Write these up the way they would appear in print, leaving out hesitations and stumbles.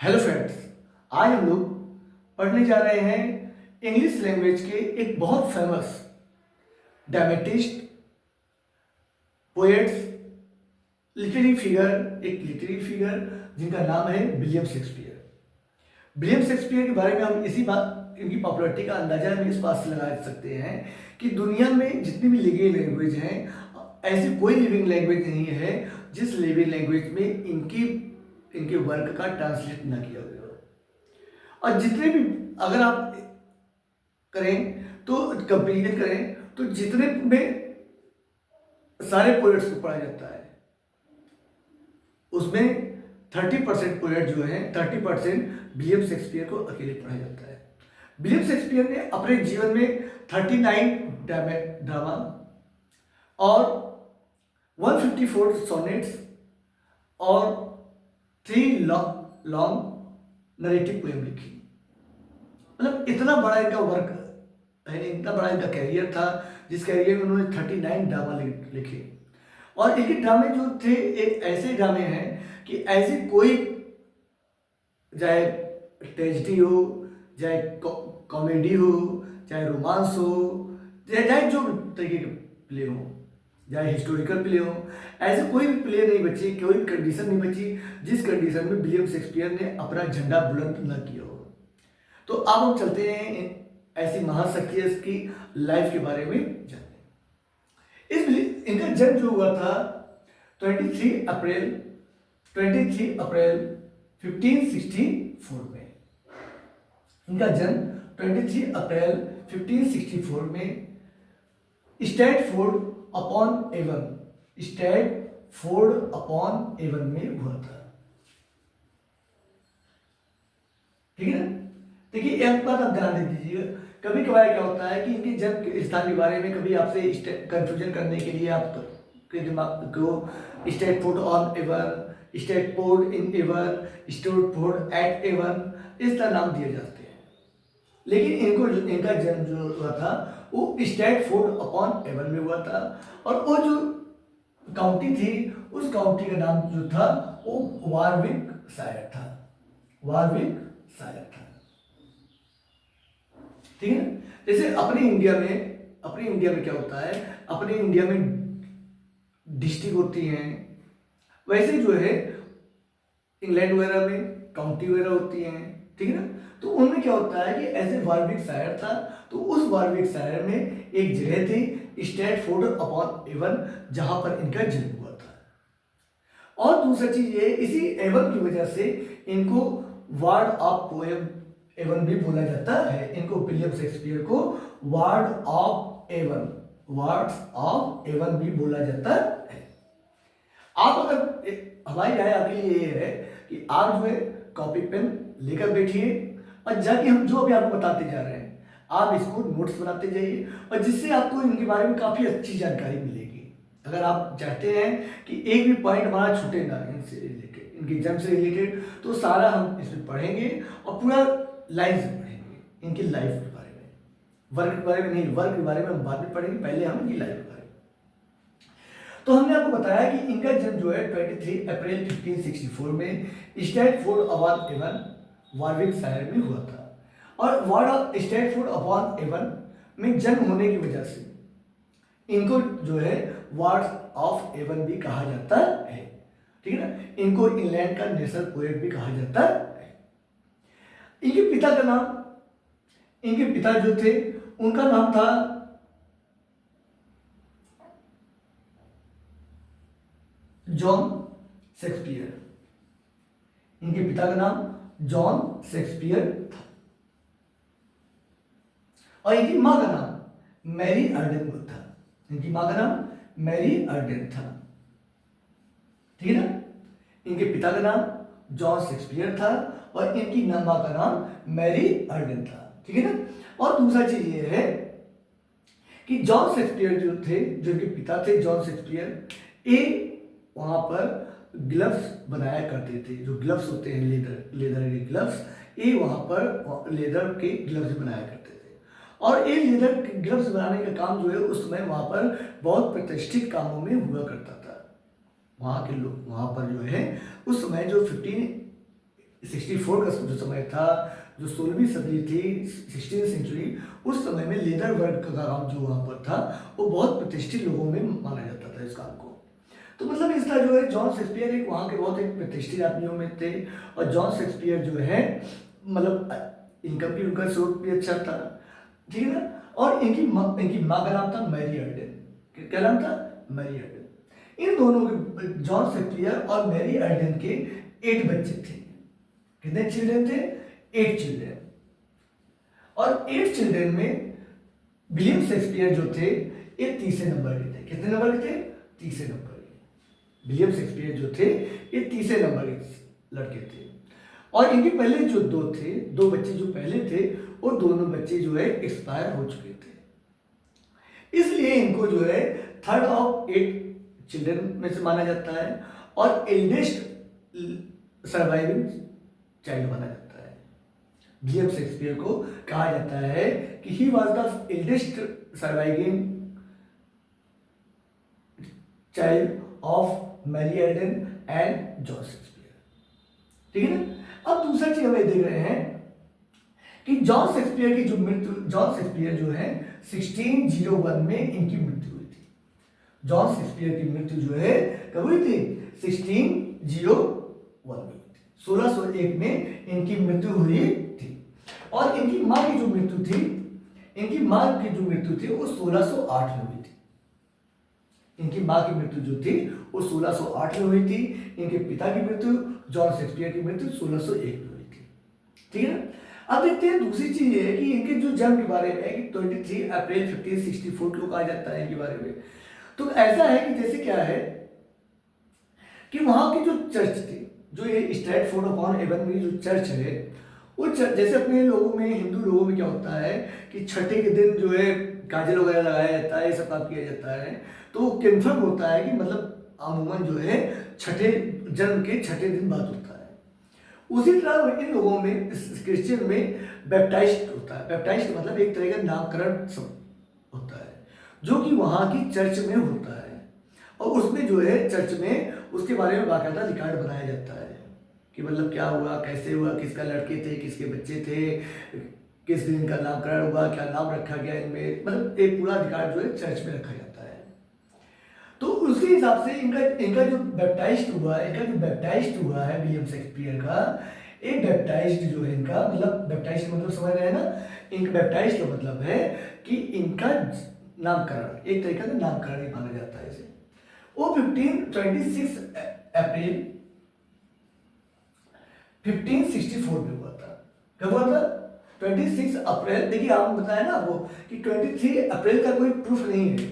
Hello friends, आज हम लोग पढ़ने जा रहे हैं इंग्लिश लैंग्वेज के एक बहुत फेमस ड्रामेटिस्ट, पोएट्स, एक लिटरेरी फिगर जिनका नाम है विलियम शेक्सपियर। विलियम शेक्सपियर के बारे में हम इनकी पॉपुलैरिटी का अंदाजा हम इस बात से लगा सकते हैं कि दुनिया में जितनी भी लिविंग लैंग्वेज हैं, ऐसी कोई लिविंग लैंग्वेज नहीं है जिस लिविंग लैंग्वेज में इनके वर्क का ट्रांसलेट ना किया गया हो। और जितने भी अगर आप करें तो कंपेरिजन करें तो जितने में सारे पोएट्स को पढ़ा जाता है उसमें 30% पोएट जो है 30% विलियम शेक्सपियर को अकेले पढ़ा जाता है। विलियम शेक्सपियर ने अपने जीवन में 39 ड्रामा और 154 सोनेट्स और 3 लॉन्ग नरेटिव पोएम लिखी। मतलब इतना बड़ा इनका वर्क है, इतना बड़ा इनका कैरियर था जिस कैरियर में उन्होंने 39 ड्रामा लिखे। और इनके ड्रामे जो थे एक ऐसे ड्रामे हैं कि ऐसे कोई, चाहे ट्रेजेडी हो, चाहे कॉमेडी हो, चाहे रोमांस हो, चाहे जो तरीके के प्ले हो, चाहे हिस्टोरिकल प्ले हो, ऐसे कोई भी प्ले नहीं बची, कोई भी कंडीशन नहीं बची जिस कंडीशन में विलियम शेक्सपियर ने अपना झंडा बुलंद न किया हो। तो अब हम चलते हैं ऐसी महाशख्सियत की लाइफ के बारे में जानते हैं। इनका जन्म जो हुआ था 23 अप्रैल 1564 में। इनका जन्म 23 अप्रैल 1564 में स्टैटफोर्ड अपॉन एवन में हुआ था। ठीक है ना। देखिए एक बात आप ध्यान दे दीजिएगा, कभी कभार क्या होता है कि इनके जन्म स्थान के बारे में कभी आपसे कंफ्यूजन करने के लिए आपके दिमाग को Stratford on Avon, Stratford in Avon, Stratford at Avon इस तरह नाम दिए जाते हैं। लेकिन इनका जन्म जो हुआ था वो स्टैटफोर्ड अपॉन एवन में हुआ था। और वो जो काउंटी थी उस काउंटी का नाम जो था वो वारविकशायर था। ठीक है। जैसे अपने इंडिया में क्या होता है, अपने इंडिया में डिस्ट्रिक्ट होती हैं, वैसे जो है इंग्लैंड वगैरह में काउंटी वगैरह होती हैं। ठीक है ना। तो उनमें क्या होता है कि ऐसे वारविकशायर था, तो उस वारविकशायर में एक जगह थी स्टैटफोर्ड अपॉन एवन जहां पर इनका जन्म हुआ था। और दूसरी चीज ये, इसी एवन की वजह से इनको वार्ड ऑफ पोएम एवन भी बोला जाता है। इनको विलियम शेक्सपियर को वार्ड्स ऑफ एवन भी बोला जाता है। आप अगर हमारी राय आपके लिए ये है कि आप जो है कॉपी पेन लेकर बैठिए और जाके हम जो अभी आपको बताते जा रहे हैं आप इसको नोट्स बनाते जाइए, और जिससे आपको इनके बारे में काफ़ी अच्छी जानकारी मिलेगी। अगर आप चाहते हैं कि एक भी पॉइंट हमारा छूटे ना इनसे रिलेटेड, इनके जन्म से रिलेटेड, तो सारा हम इसमें पढ़ेंगे और पूरा लाइफ से पढ़ेंगे। इनकी लाइफ के बारे में, वर्क के बारे में नहीं, वर्क के बारे में हम बाद में पढ़ेंगे, पहले हम इनकी लाइफ के बारे में। तो हमने आपको बताया कि इनका जन्म जो है 23 अप्रैल 1564 में स्टैटफोर्ड अपॉन एवन वारविकशायर में हुआ था। और स्टैटफोर्ड अपॉन एवन में जन्म होने की वजह से इनको जो है वार्ड्स ऑफ एवन भी कहा जाता है। ठीक है ना। इनको इंग्लैंड का नेशनल पोएट भी कहा जाता है। इनके पिता जो थे उनका नाम था जॉन शेक्सपियर। इनके पिता का नाम जॉन शेक्सपियर था और इनकी मां का नाम मैरी अर्डेन था। ठीक है ना। इनके पिता का नाम जॉन शेक्सपियर था और इनकी मां का नाम मैरी अर्डेन था। ठीक है ना। और दूसरा चीज ये है कि जॉन शेक्सपियर जो थे, जो इनके पिता थे जॉन शेक्सपियर, ये वहां पर ग्लव्स बनाया करते थे। जो ग्लव्स होते हैं लेदर के ग्लव्स, ये वहां पर लेदर के ग्लव्स बनाया करते थे। और ये लेदर के ग्लव्स बनाने का काम जो है उस समय वहां पर बहुत प्रतिष्ठित कामों में हुआ करता था। वहाँ के लोग वहाँ पर जो है उस समय जो 64 का जो समय था, जो 16वीं सदी थी, 16th सेंचुरी, उस समय में लेदर वर्क का काम जो वहाँ पर था वो बहुत प्रतिष्ठित लोगों में माना जाता था इस काम को। तो मतलब इस तरह जो है जॉन शेक्सपियर एक वहाँ के बहुत एक प्रतिष्ठित आदमियों में थे। और जॉन शेक्सपियर जो है मतलब इनकम भी उनका स्रोत भी अच्छा था, ठीक है ना। और इनकी माँ का नाम था मैरी अर्डन। क्या नाम था? Mary Ardern. इन दोनों के, जॉन शेक्सपियर और मैरी अर्डन के 8 बच्चे थे। कितने चिल्ड्रन थे? 8 चिल्ड्रन। और 8 चिल्ड्रन में विलियम शेक्सपियर जो थे ये तीसरे नंबर के थे। कितने नंबर के थे? तीसरे नंबर के। विलियम शेक्सपियर जो थे ये तीसरे नंबर के लड़के थे। और इनके पहले जो दो बच्चे जो पहले थे, वो दोनों बच्चे जो है एक्सपायर हो चुके थे। इसलिए इनको जो है थर्ड ऑफ 8 चिल्ड्रन में से माना जाता है और एल्डेस्ट सर्वाइविंग चाइल्ड माना जाता है। विलियम शेक्सपियर को कहा जाता है कि he was the eldest surviving child of Mary Arden and John Shakespeare, ठीक है ना। अब दूसरा चीज हम ये देख रहे हैं कि जॉन शेक्सपियर की जो मृत्यु, जॉन शेक्सपियर जो है 1601 में इनकी मृत्यु हुई थी। जॉन शेक्सपियर की मृत्यु जो है कब हुई थी? 1601 में हुई थी। 1601 में इनकी मृत्यु हुई थी। और इनकी माँ की जो मृत्यु थी, वो 1608 में हुई थी। इनकी माँ की मृत्यु जो थी वो 1608 में हुई थी। इनके पिता की मृत्यु, जॉन शेक्सपियर की मृत्यु 1601 में हुई थी, ठीक है ना। अब देखते हैं दूसरी चीज ये है कि इनके जो जन्म के बारे में है कि 23 अप्रैल 1564 को कहा जाता है इनके बारे में। तो ऐसा है कि जैसे क्या है कि वहां की जो चर्च थी, जो ये स्ट्रैटफोर्ड अपॉन एवन में जो चर्च है, वो जैसे अपने लोगों में, हिंदू लोगों में क्या होता है कि छठे के दिन जो है काजल वगैरह लगाया जाता है, ये सब काम किया जाता है। तो कंफर्म होता है कि मतलब अमूमन जो है जन्म के छठे दिन बाद होता है। उसी तरह इन लोगों में, क्रिश्चियन में बैप्टाइज्ड होता है। बैप्टाइज्ड मतलब एक तरह का नामकरण होता है जो कि वहाँ की चर्च में होता है। और उसमें जो है चर्च में उसके बारे में बाकायदा रिकॉर्ड बनाया जाता है कि मतलब क्या हुआ, कैसे हुआ, किसका लड़के थे, किसके बच्चे थे, किस दिन का नामकरण हुआ, क्या नाम रखा गया इनमें, मतलब एक पूरा रिकॉर्ड जो है चर्च में रखा जाता है। तो उसके हिसाब से इनका जो बैप्टाइज्ड हुआ है विलियम शेक्सपियर का, एक बैप्टाइज्ड जो है इनका, मतलब बैप्टाइज्ड मतलब समझ रहे हैं ना, इनका बैप्टाइज्ड का मतलब है कि इनका नामकरण, एक तरीके का नामकरण ही माना जाता है इसे। वो 26 अप्रैल 1564 में हुआ था। कब हुआ था? 26 अप्रैल। देखिए आपको बताया ना वो कि 23 अप्रैल का कोई प्रूफ नहीं है,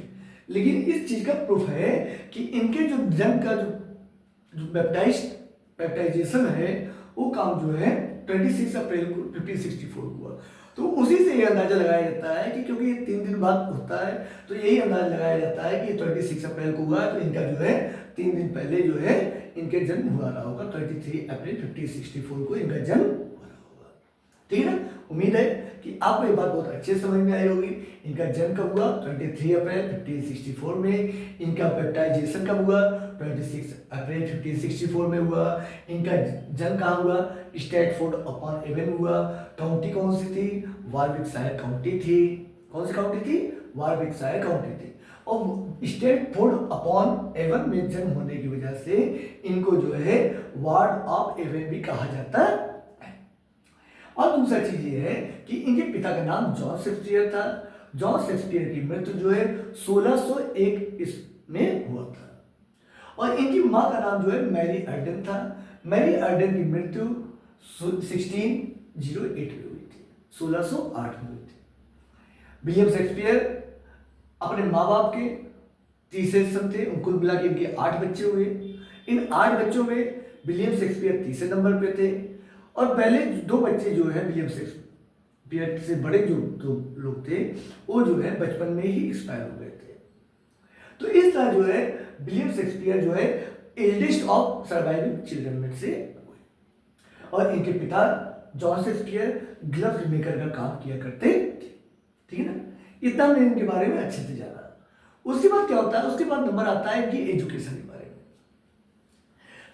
लेकिन इस चीज का प्रूफ है कि इनके जो जन्म का जो बैप्टाइजेशन है वो काम जो है 26 अप्रैल को 1564 को हुआ। तो उसी से ये अंदाजा लगाया जाता है कि क्योंकि ये 3 दिन बाद होता है, तो यही अंदाजा लगाया जाता है कि 26 अप्रैल को हुआ, तो इनका जो है 3 दिन पहले जो है इनके जन्म हुआ रहा होगा। 23 अप्रैल 1564 को इनका जन्म हुआ रहा होगा, ठीक है ना। उम्मीद है कि आपको ये बात बहुत अच्छे समझ में आई होगी। इनका जन्म कब हुआ? 23 अप्रैल 1564 में। इनका बैप्टाइजेशन कब हुआ? 26 अप्रैल 1564 में हुआ। इनका जन्म कहाँ हुआ? स्ट्रैटफोर्ड अपॉन एवन हुआ। काउंटी कौन सी थी? वारविकशायर काउंटी थी। कौन सी काउंटी थी? वारविकशायर काउंटी थी। और स्ट्रैटफोर्ड अपॉन एवन में जन्म होने की वजह से इनको जो है वार्ड ऑफ एवन भी कहा जाता है। और दूसरा चीज ये है कि इनके पिता का नाम जॉन शेक्सपियर था। जॉन शेक्सपियर की मृत्यु जो है 1601 में हुआ था। और इनकी माँ का नाम जो है मैरी अर्डन था। मैरी अर्डन की मृत्यु 1608 में हुई थी, 1608 में हुई थी। विलियम शेक्सपियर अपने माँ बाप के तीसरे सन थे। कुल मिला के इनके 8 बच्चे हुए। इन 8 बच्चों में विलियम शेक्सपियर तीसरे नंबर पे थे। और पहले 2 बच्चे जो है विलियम शेक्सपियर से बड़े जो लोग थे वो जो है बचपन में ही एक्सपायर हो गए थे। तो इस तरह जो है विलियम शेक्सपियर जो है एल्डेस्ट ऑफ सर्वाइविंग चिल्ड्रन में से हुए। और इनके पिता जॉन शेक्सपियर ग्लव्स मेकर का काम किया करते थे, ठीक है ना। इतना हमने इनके बारे में अच्छे से जाना। उसके बाद क्या होता है? उसके बाद नंबर आता है कि एजुकेशन के बारे में।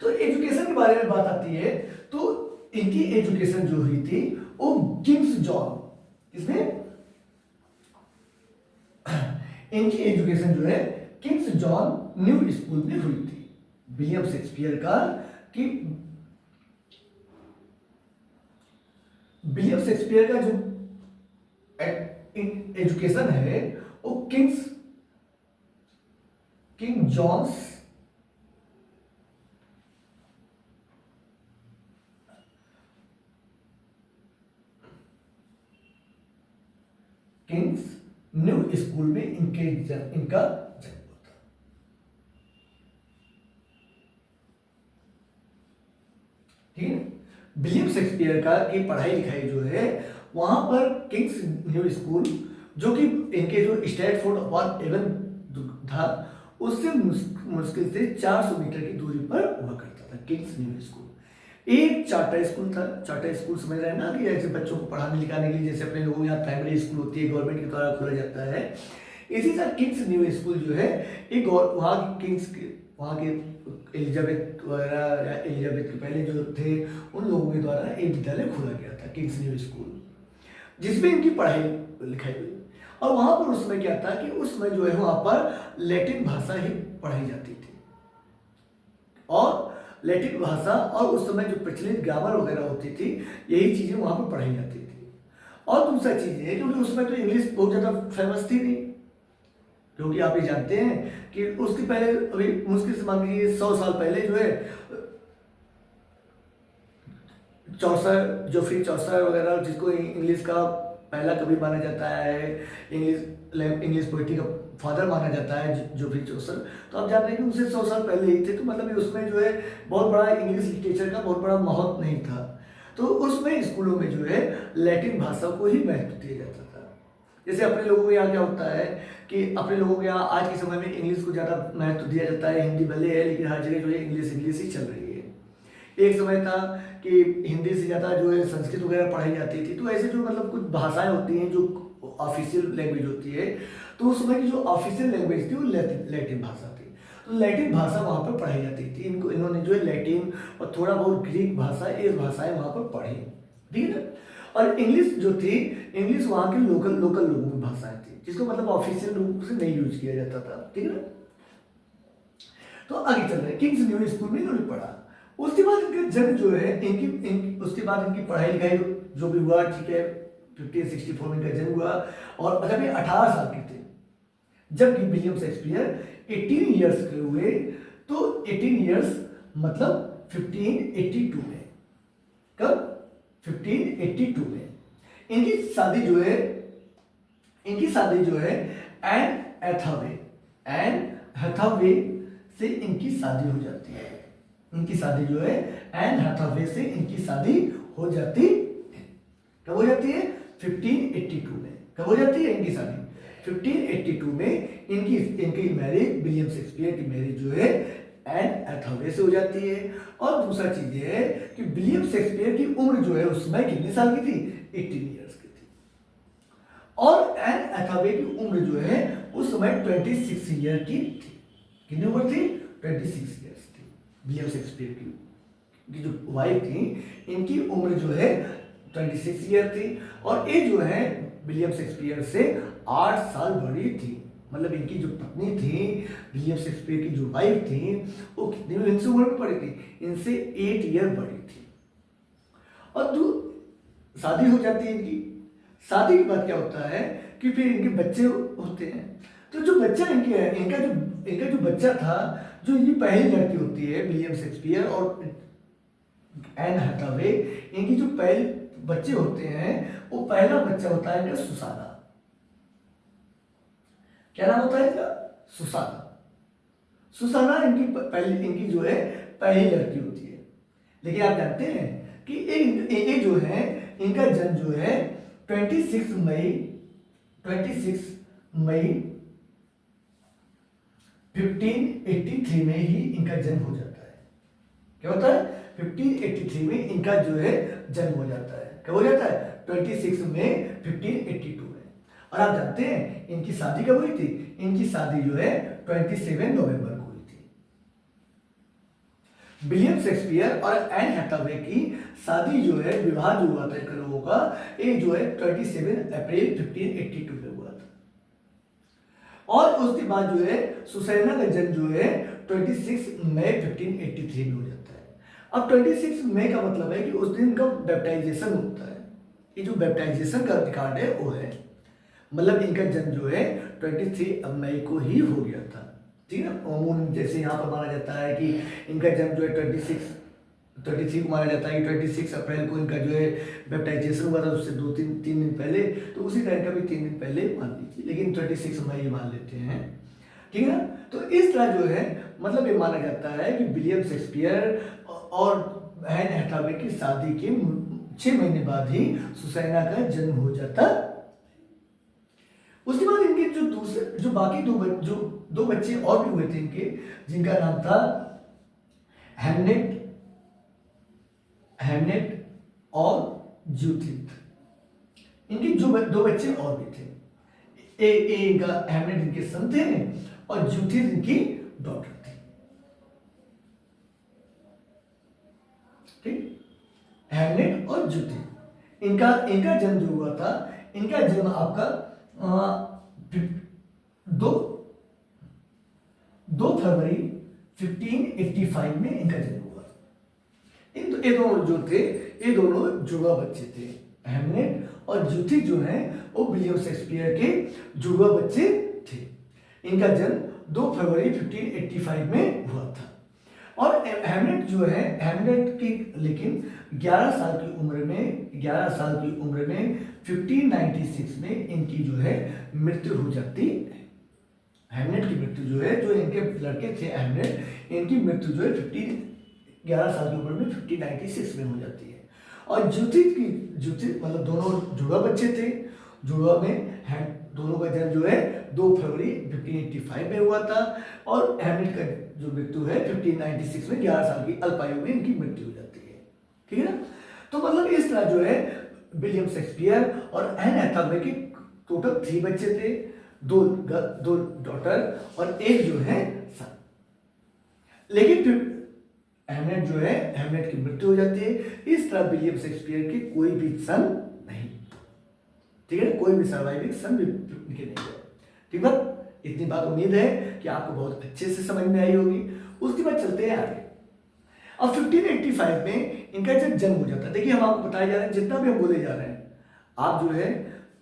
तो एजुकेशन के बारे में बात आती है तो इनकी एजुकेशन जो हुई थी वो किंग्स जॉन, इसमें इनकी एजुकेशन जो है किंग्स जॉन न्यू स्कूल में हुई थी। विलियम शेक्सपियर का कि विलियम शेक्सपियर का जो एजुकेशन है वो King John's King's New School में इनका जन्म हुआ था। ठीक है, विलियम शेक्सपियर का की पढ़ाई लिखाई जो है वहां पर किंग्स न्यू स्कूल, जो कि इनके जो स्टैटफोर्ड अपॉन एवन था उससे मुश्किल से 400 मीटर की दूरी पर हुआ करता था किंग्स न्यू स्कूल। एक चार्टर स्कूल था। चार्टर स्कूल समझ रहे हैं ना, कि ऐसे बच्चों को पढ़ाने लिखाने के लिए जैसे अपने लोगों यहाँ प्राइमरी स्कूल होती है गवर्नमेंट के द्वारा खोला जाता है, इसी तरह किंग्स न्यू स्कूल जो है एक वहाँ की वहाँ के एलिजाबेथ वगैरह या एलिजाबेथ के पहले जो थे उन लोगों के द्वारा एक विद्यालय खोला गया था किंग्स न्यू स्कूल, जिसमें इनकी पढ़ाई लिखाई हुई। और वहाँ पर उस समय क्या था कि उस समय जो है वहाँ पर लैटिन भाषा ही पढ़ाई जाती थी, और लैटिन भाषा और उस समय जो प्रचलित ग्रामर वगैरह होती थी यही चीज़ें वहाँ पर पढ़ाई जाती थी। और दूसरा चीज़ ये क्योंकि उसमें तो इंग्लिश बहुत ज़्यादा फेमस थी नहीं, क्योंकि आप ये जानते हैं कि उसके पहले अभी मुश्किल से मान लीजिए 100 साल पहले जो है चौसर जोफ्री चौसर वगैरह, जिसको इंग्लिश का पहला कवि माना जाता है, इंग्लिश पोइट्री का फादर माना जाता है जोफ्री चौसर, तो आप जानते हैं कि उनसे 100 साल पहले ही थे। तो मतलब उसमें जो है बहुत बड़ा इंग्लिश लिटरेचर का बहुत बड़ा महत्व नहीं था, तो उसमें स्कूलों में जो है लैटिन भाषा को ही महत्व दिया जाता था। जैसे अपने लोगों के यहाँ क्या होता है कि अपने लोगों के यहाँ आज के समय में इंग्लिश को ज़्यादा महत्व दिया जाता है, हिंदी भले है लेकिन हर जगह जो है इंग्लिश ही चल रही है। एक समय था कि हिंदी से ज़्यादा जो है संस्कृत वगैरह पढ़ाई जाती थी, तो ऐसे जो मतलब कुछ भाषाएं होती हैं जो ऑफिशियल लैंग्वेज होती है, तो उस समय की जो ऑफिशियल लैंग्वेज थी वो लैटिन भाषा थी, तो लैटिन भाषा वहाँ पर पढ़ाई जाती थी। इन्होंने जो है लैटिन और थोड़ा बहुत ग्रीक भाषा, ये भाषाएं वहाँ पर पढ़ी, ठीक है ना। और इंग्लिश जो थी, इंग्लिश वहाँ के लोकल लोगों की भाषाएं थी, जिसको मतलब ऑफिशियल रूप से नहीं यूज किया जाता था, ठीक है ना। तो आगे चल रहे हैं, किंग्स न्यू स्कूल में इन्होंने पढ़ा। उसके बाद इनका जन्म जो है उसके बाद इनकी पढ़ाई लिखाई जो भी हुआ, ठीक है, 1564 में इनका जन्म हुआ, और जब ये 18 साल के थे, जबकि विलियम शेक्सपियर 18 ईयर्स के हुए, तो 18 ईयर्स मतलब 1582 में, कब 1582 में इनकी शादी जो है एन हैथावे से इनकी शादी हो जाती है। इनकी शादी जो है एन हैथावे से इनकी शादी हो जाती है। कब हो जाती है? 1582 में। कब हो जाती है इनकी शादी? 1582 में इनकी मैरिज, विलियम शेक्सपियर की मैरिज जो है एन हैथावे से हो जाती है। और दूसरा चीज ये है कि विलियम शेक्सपियर की उम्र जो है उस समय कितने साल की थी? 18 ईयर्स की थी। और एन हैथावे की उम्र जो है उस समय 26 ईयर की थी। कितनी उम्र थी? 26 ईयर्स थी विलियम शेक्सपियर की जो वाइफ थी, इनकी उम्र जो है 26 ईयर थी, और ये जो है विलियम शेक्सपियर से 8 साल बड़ी थी। मतलब इनकी जो पत्नी थी, विलियम शेक्सपियर की जो वाइफ थी, वो कितनी इनसे उम्र में बड़ी थी? इनसे 8 ईयर बड़ी थी। और जो शादी हो जाती है इनकी, शादी के बाद क्या होता है कि फिर इनके बच्चे होते हैं। तो जो बच्चा इनका जो बच्चा था, जो इनकी पहली लड़की होती है विलियम शेक्सपियर और एन हैथावे, इनकी जो पहले बच्चे होते हैं, वो पहला बच्चा होता है इनका सुसाना। क्या नाम होता है इनका? सुसाना। सुसाना इनकी जो है पहली लड़की होती है। लेकिन आप जानते हैं कि ये जो है इनका जन्म जो है 26 मई 1583 में ही इनका जन्म हो जाता है। क्या होता है? 1583 में इनका जो है जन्म हो जाता है। कब हो जाता है? 26 मई 1582 में। और आप जानते हैं इनकी शादी कब हुई थी? इनकी शादी जो है 27 नवंबर को हुई थी। विलियम शेक्सपियर और एन हैथावे की शादी जो है, विवाह जो हुआ था इन लोगों का, ये जो है 27 अप्रैल 1582 में हुआ था। और उसके बाद जो है सुसैना का जन्म जो है 26 मई 1583 में हो जाता है। अब 26 मई का मतलब है कि उस दिन का बैप्टाइजेशन होता है। ये जो बैप्टाइजेशन का रिकॉर्ड है वो है, मतलब इनका जन्म जो है 23 मई को ही हो गया था, ठीक है ना। अमूमन जैसे यहाँ पर माना जाता है कि इनका जन्म जो है 33 को माना जाता है कि 26 अप्रैल को इनका जो है बैप्टाइजेशन हुआ था, उससे 2-3 दिन पहले, तो उसी टाइम का भी 3 दिन पहले मान लीजिए, लेकिन 26 मई मान लेते हैं, ठीक है ना। तो इस तरह जो है मतलब ये माना जाता है कि विलियम शेक्सपियर और एन हैथावे की शादी के 6 महीने बाद ही सुसैना का जन्म हो जाता। उसके बाद इनके जो दूसरे जो बाकी दो बच्चे और भी हुए थे इनके, जिनका नाम था हेमनेट और जूथित। इनके जो 2 बच्चे और भी थे, इनका हेमनेट इनके सन थे और जूथित इनकी डॉटर थी, ठीक। हेमनेट और जूथित, इनका जन्म जो हुआ था, इनका जन्म आपका 2 फरवरी 1585 में इनका जन्म हुआ। ये दोनों जो थे, ये दोनों जुड़वा बच्चे थे। हेमनेट और जूथित जो हैं वो विलियम शेक्सपियर के जुड़वा बच्चे थे। इनका जन्म 2 फरवरी 1585 में हुआ था। और हेमनेट जो है, हेमनेट की लेकिन 11 साल की उम्र में 1596 में इनकी जो है मृत्यु हो जाती है। हेमनेट की मृत्यु जो है, जो इनके लड़के थे हेमनेट, इनकी मृत्यु जो है 11 साल की उम्र में 1596 में हो जाती है। और जूथित मतलब दोनों जुड़वा बच्चे थे। जुड़वा में दोनों का जन्म जो है 2 फरवरी 1585 में हुआ था, और हेमनेट का जो मृत्यु है 1596 में 11 साल की अल्पायु में इनकी मृत्यु हो जाती है, ठीक है ना। तो मतलब इस तरह जो है विलियम शेक्सपियर और एन हैथावे के टोटल 3 बच्चे थे, 2 डॉटर और 1 जो है सन। लेकिन फिर हेमनेट जो है, हेमनेट की मृत्यु हो जाती है। इस तरह विलियम शेक्सपियर के कोई भी सन नहीं, ठीक है, कोई भी सर्वाइविंग सन भी इनके नहीं है, ठीक है। इतनी बात उम्मीद है कि आपको बहुत अच्छे से समझ में आई होगी। उसके बाद चलते हैं आगे। अब 1585 में इनका जब जन्म हो जाता है, देखिए हम आपको बताए जा रहे हैं, जितना भी हम बोले जा रहे हैं आप जो है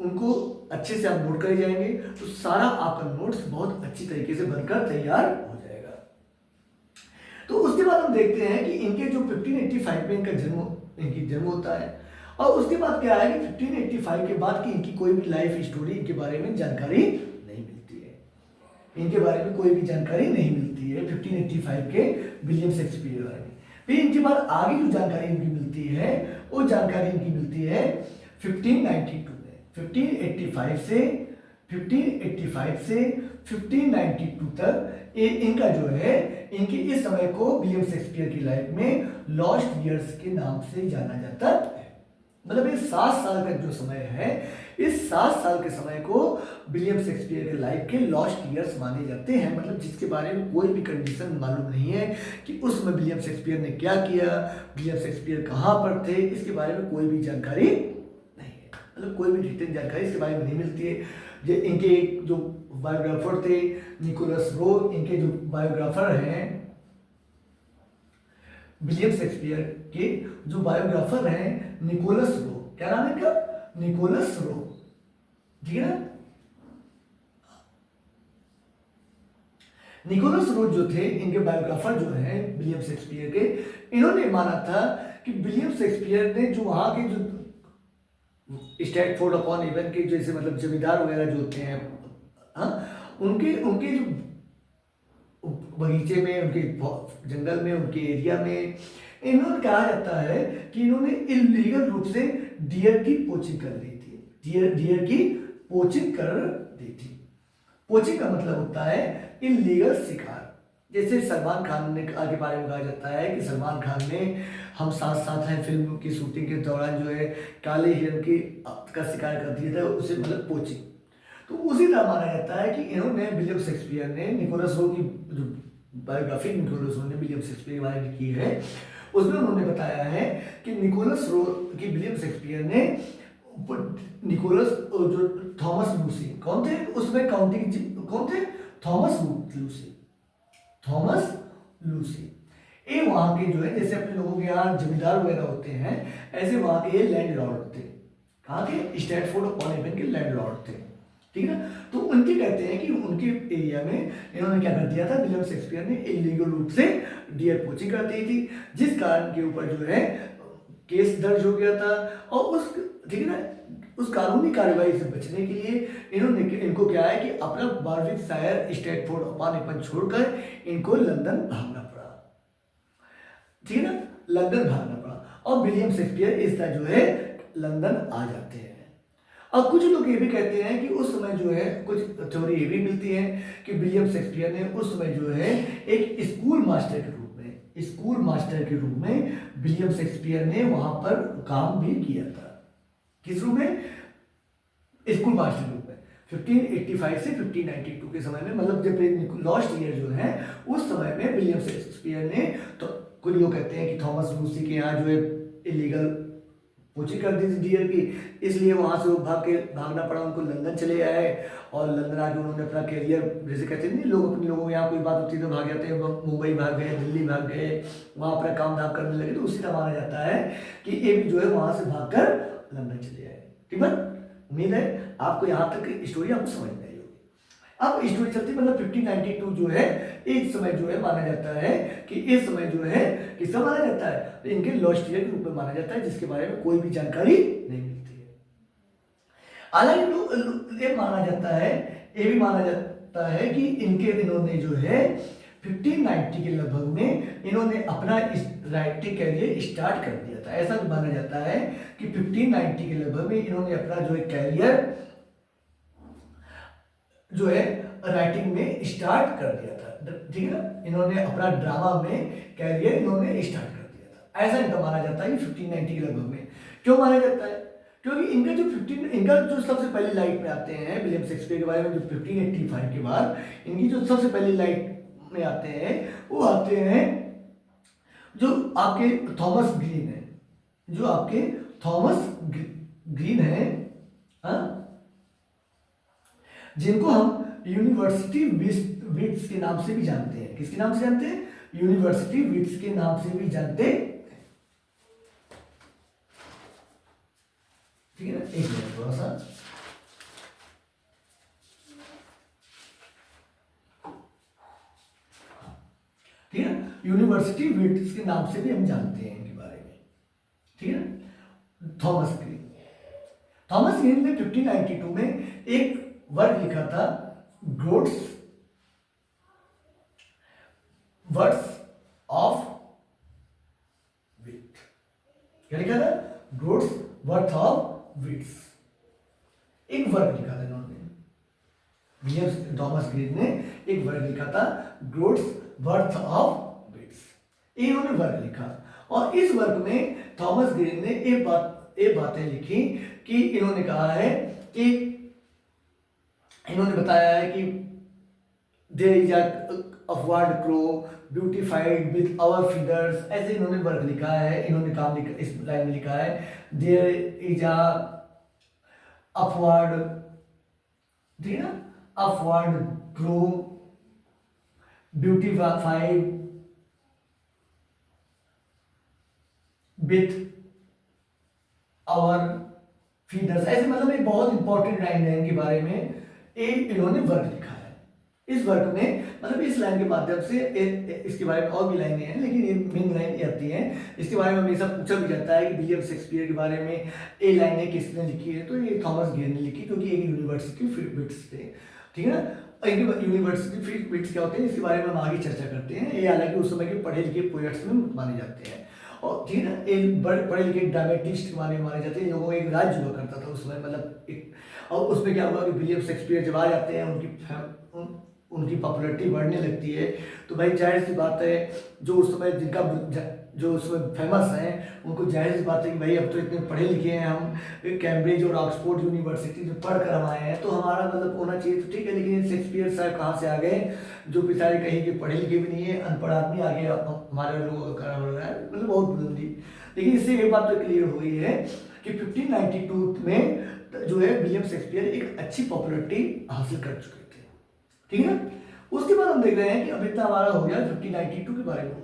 उनको अच्छे से आप नोट करे जाएंगे, तो सारा आपका नोट्स बहुत अच्छी तरीके से बनकर तैयार हो जाएगा। तो उसके बाद हम देखते हैं कि इनके जो 1585 में इनकी जन्म होता है, और उसके बाद क्या है कि 1585 के बाद की इनकी कोई भी लाइफ स्टोरी, इनके बारे में जानकारी नहीं मिलती है। इनके बारे में कोई भी जानकारी नहीं मिलती है 1585 के विलियम शेक्सपियर के बारे में। फिर इनके बाद आगे जो जानकारी इनकी मिलती है, वो जानकारी इनकी मिलती है 1592 में। 1585 से 1592 तक इनका जो है, इनके इस समय को विलियम शेक्सपियर की लाइफ में लॉस्ट ईयर्स के नाम से जाना जाता है। मतलब ये 7 साल का जो समय है, इस 7 साल के समय को विलियम शेक्सपियर के लाइफ के लॉस्ट ईयर्स माने जाते हैं। मतलब जिसके बारे में कोई भी कंडीशन मालूम नहीं है कि उसमें विलियम शेक्सपियर ने क्या किया, विलियम शेक्सपियर कहाँ पर थे, इसके बारे में कोई भी जानकारी नहीं है। मतलब कोई भी डिटेल जानकारी इसके बारे में नहीं मिलती है। जो इनके जो बायोग्राफर थे निकोलस रो, इनके जो बायोग्राफर हैं विलियम शेक्सपियर के जो बायोग्राफर हैं निकोलस रो, क्या नाम है इनका, निकोलस रो, ठीक है ना। निकोलस रो जो थे, इनके बायोग्राफर जो हैं विलियम शेक्सपियर के, इन्होंने माना था कि विलियम शेक्सपियर ने जो वहां के जो स्टैटफोर्ड अपॉन एवन के जैसे मतलब जमींदार वगैरह जो होते हैं, उनके जो बगीचे में, उनके जंगल में, उनके एरिया में, इन्होंने कहा जाता है कि इन्होंने इलीगल रूप से डियर की पोचिंग कर दी थी। डियर की पोचिंग कर दी थी। पोचिंग का मतलब होता है इलीगल शिकार। जैसे सलमान खान ने के बारे में कहा जाता है कि सलमान खान ने हम साथ साथ हैं फिल्म की शूटिंग के दौरान जो है काले हिरन का शिकार कर दिया था, उसे मतलब पोचिंग। तो उसी तरह माना जाता है कि इन्होंने विलियम शेक्सपियर ने निकोलस रो की जो बायोग्राफी निकोलस रो ने विलियम शेक्सपियर के बारे में की है, उसमें उन्होंने बताया है कि निकोलस रो कि विलियम शेक्सपियर ने निकोलस जो थॉमस लूसी कौन थे उसमें काउंटिंग कौन थे, थॉमस लूसी, थॉमस लूसी ये वहाँ के जो है जैसे अपने लोगों के यहाँ जमींदार वगैरह होते हैं, ऐसे वहाँ के ये लैंड लॉर्ड थे। कहाँ के, स्टैटफोर्ड अपॉन एवन के लैंड लॉर्ड थे, ठीक है ना। तो उनके कहते हैं कि उनके एरिया में इन्होंने क्या कर दिया था, विलियम शेक्सपियर ने इलीगल रूप से डियर पोचिंग कर दी थी, जिस कारण के ऊपर जो है केस दर्ज हो गया था। और उस, ठीक है ना, उस कानूनी कार्रवाई से बचने के लिए इनको क्या है कि अपना वारविकशायर स्टैटफोर्ड अपॉन एवन छोड़कर इनको लंदन भागना पड़ा, ठीक है ना, लंदन भागना पड़ा। और विलियम शेक्सपियर इस तरह जो है लंदन आ जाते हैं। अब कुछ लोग ये भी कहते हैं कि उस समय जो है कुछ थ्योरी ये भी मिलती है कि विलियम शेक्सपियर ने उस समय जो है एक स्कूल मास्टर के रूप में विलियम शेक्सपियर ने वहां पर काम भी किया था। किस रूप में, स्कूल मास्टर के रूप में 1585 से 1592 के समय में, मतलब जब लास्ट ईयर जो है उस समय में विलियम शेक्सपियर ने, तो कुछ लोग कहते हैं कि थॉमस लूसी के यहाँ जो है इलीगल पोचिंग कर दी थी डियर की, इसलिए वहाँ से वो भागना पड़ा, उनको लंदन चले आए। और लंदन आके उन्होंने अपना कैरियर, जैसे कहते हैं नहीं लोग अपने लोगों के यहाँ कोई बात होती है तो भाग जाते हैं, मुंबई भाग गए, दिल्ली भाग गए, वहाँ अपना काम धाम करने लगे। तो उसी तरह माना जाता है कि ये भी जो है वहाँ से भागकर लंदन चले आए। ठीक है, उम्मीद है आपको यहाँ तक स्टोरी आपको समझ में आई होगी। अब स्टोरी चलती, मतलब 1592 जो है एक समय जो है माना जाता है कि इस समय जो है किसका माना जाता है, तो इनके लॉस्ट ईयर के रूप में माना जाता है, जिसके बारे में कोई भी जानकारी नहीं मिलती है। हालांकि ये माना जाता है, ये भी माना जाता है कि इन्होंने जो है 1590 के लगभग में इन्होंने अपना राइटिंग कैरियर स्टार्ट कर दिया था। ऐसा भी माना जाता है कि 1590 के लगभग में इन्होंने अपना जो है कैरियर जो है राइटिंग में स्टार्ट कर दिया था। ठीक है ना, इन्होंने अपना ड्रामा में कैरियर इन्होंने स्टार्ट कर दिया था, ऐसा इनका माना जाता है 1590 के लगभग में। क्यों माना जाता है, क्योंकि इनका जो सबसे पहले लाइट में आते हैं विलियम शेक्सपियर के बारे में, जो 1585 के बाद इनकी जो सबसे पहले लाइट में आते हैं वो आते हैं जो आपके थॉमस ग्रीन है, जो आपके थॉमस ग्रीन है, हाँ, जिनको हम यूनिवर्सिटी विट्स के नाम से भी जानते हैं। किसके नाम से जानते हैं, यूनिवर्सिटी विट्स के नाम से भी जानते हैं। ठीक है ना, एक मिनट थोड़ा सा, ठीक है, यूनिवर्सिटी विट्स के नाम से भी हम जानते हैं इनके बारे में। ठीक है ना, थॉमस ग्रीन ने 1592 में एक वर्क लिखा था, वर्ड्स ऑफ विट। क्या लिखा था, ग्रोड्स वर्थ ऑफ विट्स, एक वर्क लिखा था इन्होंने, विलियम थॉमस ग्रीन ने एक वर्क लिखा था, ग्रोड्स वर्थ ऑफ विट्स, इन्होंने वर्क लिखा। और इस वर्क में थॉमस ग्रीन ने एक बातें लिखी कि इन्होंने कहा है कि इन्होंने बताया है कि there is upward crow beautified with our figures, ऐसे इन्होंने वर्क लिखा है, इन्होंने काम लिखा, इस लाइन में लिखा है देयर इज अपवर्ड, ठीक है ना, upward crow beautified with our feathers, ऐसे मतलब एक बहुत इंपॉर्टेंट लाइन है इनके बारे में, एक इन्होंने वर्क लिखा है। इस वर्क में मतलब इस लाइन के माध्यम से इसके बारे में और भी लाइनें हैं, लेकिन ये मेन लाइन ये आती है, इसके बारे में हमेशा पूछा भी जाता है कि विलियम शेक्सपियर के बारे में ये लाइनें किसने लिखी है, तो ये थॉमस ग्रीन ने लिखी, क्योंकि एक यूनिवर्सिटी विट्स थे। ठीक है ना, यूनिवर्सिटी विट्स क्या होते हैं इसके बारे में हम आगे चर्चा करते हैं। ये हालांकि उस समय के पढ़े लिखे पोएट्स में माने जाते हैं, और ठीक है ना, एक बड़े पढ़े लिखे ड्रामेटिस्ट माने जाते हैं। लोगों को एक राज्य हुआ करता था उस समय, मतलब एक, और उसमें क्या हुआ कि विलियम शेक्सपियर जब आ जाते हैं, उनकी पॉपुलैरिटी बढ़ने लगती है, तो भाई जाहिर सी बात है जो उस समय जिनका जो उसमें फेमस हैं, उनको जाहिर सी बात है कि भाई अब तो इतने पढ़े लिखे हैं हम, कैम्ब्रिज और ऑक्सफोर्ड यूनिवर्सिटी से पढ़ कर हम आए हैं, तो हमारा मतलब होना चाहिए, तो ठीक है। लेकिन शेक्सपियर साहब कहाँ से आ गए, जो बेचारे कहीं के पढ़े लिखे भी नहीं है, अनपढ़ आदमी आ गया हमारे लोगों का काम हो रहा है, मतलब बहुत बुलंदी। लेकिन इससे एक बात तो क्लियर हो गई है कि 1592 में जो है विलियम शेक्सपियर एक अच्छी पॉपुलरिटी हासिल कर चुके थे, ठीक है। उसके बाद हम देख रहे हैं कि अब इतना हमारा हो गया 1592 के बारे में हो गया।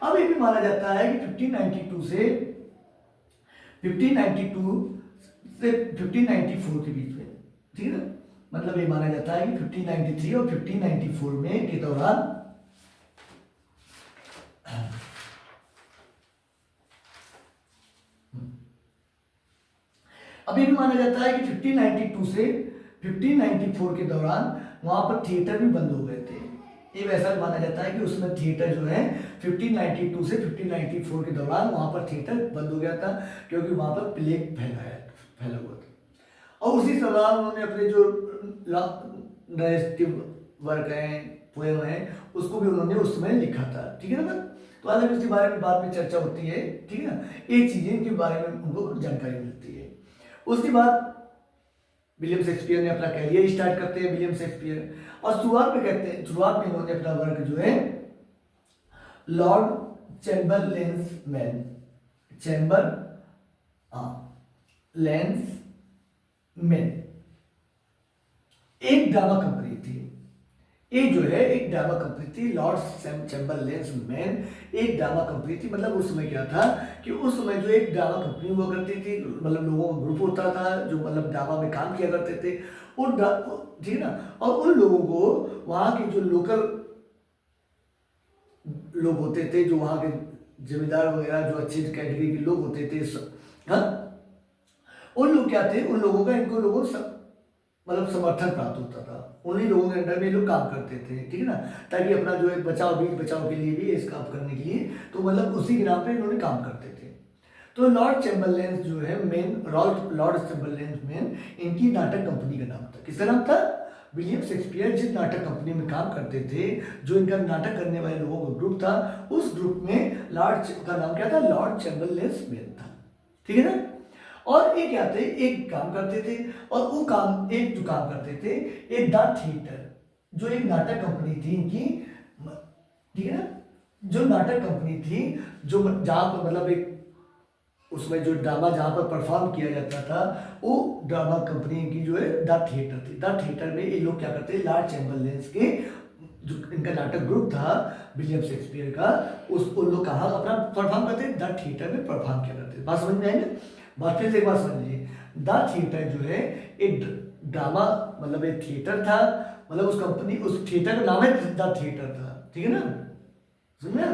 अब ये भी माना जाता है कि 1592 से 1594 के बीच में, ठीक है ना, मतलब ये माना जाता है कि 1593 और 1594 में के दौरान अब ये भी माना जाता है कि 1592 से 1594 के दौरान वहां पर थिएटर भी बंद हो गए थे। ये वैसा माना जाता है कि उसमें थिएटर जो है 1592 से 1594 के दौरान वहां पर थिएटर बंद हो गया था, क्योंकि वहां पर प्लेग फैला हुआ था। और उसी दौरान उन्होंने अपने जो नरेटिव वर्क हैं, पोएम हैं, उसको भी उन्होंने उस समय लिखा था, ठीक है ना। तो अलग उसके बारे में बाद में चर्चा होती है, ठीक है ना। ये चीजें के बारे में उनको जानकारी मिलती है। उसके बाद विलियम शेक्सपियर ने अपना कैरियर स्टार्ट करते हैं, विलियम शेक्सपियर, और शुरुआत में इन्होंने अपना वर्क जो है लॉर्ड चैम्बरलेंस एक ड्रामा कंपनी थी, ये जो है एक ड्रामा कंपनी थी, लॉर्ड चैम्बरलेंस मैन एक ड्रामा कंपनी थी। मतलब उस समय क्या था कि उस समय जो एक ड्रामा कंपनी हुआ करती थी, मतलब लोगों का ग्रुप होता था जो मतलब ड्रामा में काम किया करते थे, और ठीक है ना, और उन लोगों को वहाँ के जो लोकल लोग होते थे, जो वहाँ के जमींदार वगैरह जो अच्छी कैटेगरी के लोग होते थे, हाँ, उन लोग क्या थे, उन लोगों का इनको लोगों मतलब समर्थन प्राप्त होता था, उन्हीं लोगों के अंडर में लोग काम करते थे, ठीक है ना, ताकि अपना जो है बीच बचाव के लिए भी इस काम करने के लिए, तो मतलब उसी के नाम पे इन्होंने काम करते थे। तो लॉर्ड चैम्बरलेंस जो है लॉर्ड चैम्बरलेंस मैन, इनकी नाटक कंपनी का नाम था। किसका नाम था? विलियम शेक्सपियर जिस नाटक कंपनी में काम करते थे, जो इनका नाटक करने वाले लोगों का ग्रुप था, उस ग्रुप में लॉर्ड का नाम क्या था? लॉर्ड चैम्बरलेंस मैन था, ठीक है ना। और ये क्या थे, एक काम करते थे, और वो काम एक जो काम करते थे, एक द थिएटर, जो एक नाटक कंपनी थी इनकी, ठीक है ना, जो नाटक कंपनी थी, जो जहाँ पर मतलब एक उसमें जो ड्रामा जहाँ पर परफॉर्म किया जाता था, वो ड्रामा कंपनी की जो है द थिएटर थी। द थिएटर में ये लोग क्या करते, लॉर्ड चैम्बरलेंस के जो इनका नाटक ग्रुप था विलियम शेक्सपियर का, उन लोग कहाँ अपना परफॉर्म करते, द थिएटर में परफॉर्म किया करते। बात समझ में आई ना? बात फिर से एक बार समझ लीजिए, द थिएटर जो है एक ड्रामा, मतलब एक थिएटर था, मतलब उस कंपनी, उस थिएटर का नाम है द थिएटर था, ठीक है ना, समझ में?